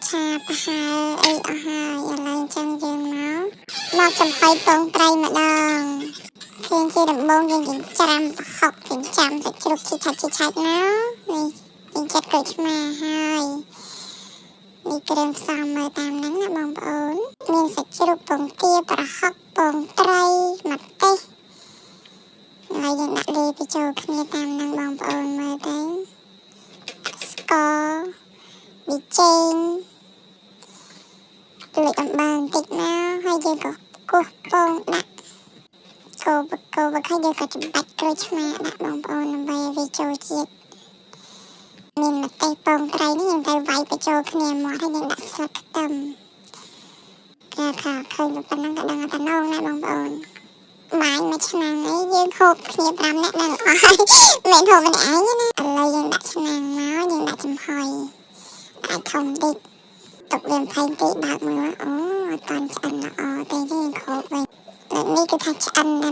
ឆាប្រហើអីអស់ហើយឥឡូវអញ្ចឹងយើងមកចំហុយពងត្រីម្ដងជាដំបូងយើងចិញ្ច្រាំប្រហុកចិញ្ច្រាំសាច់ជ្រូកជីឆាច់ណានេះយើងចាត់ក្រូចឆ្មាហើយនេះគ្រឿងផ្សំមើលតាមហ្នឹងណាបងប្អូនមានសាច់ជ្រូកពងទាប្រហុកពងត្រីម្ទេសហើយយើងដាក់លាយបញ្ចូលគ្នាតាមហ្នឹងបងប្អូនមើលទៅស្ករប៊ីចេងលិចអំបិលបន្តិចណាហើយយើងក៏គោះពងដាក់កូរហើយយើងក៏ចំបាច់ក្រូចឆ្មាដាក់បងប្អូនដើម្បីឲ្យវាចូលជាតិមានម្ទេសពងត្រីនេះយើងត្រូវវាយបញ្ចូលគ្នាមកហើយយើងដាក់ស្លឹកខ្ទឹមគេថាឃើញប៉ុណ្ណឹងក៏ដឹងថាណងណាបងប្អូនបាយមួយឆ្នាំអីយើងហូបគ្នា5នាក់នឹងអស់ហើយមិនហូបម្នាក់ឯងណាឥឡូវយើងដាក់ឆ្នាំមកយើងដាក់ចំហុយដាក់ធំតិចទុកវា20នាទីបើកមើលអូអត់តាន់ឆ្អិនល្អទេយើងខោបវិញនេះគឺថាឆ្អិនតែ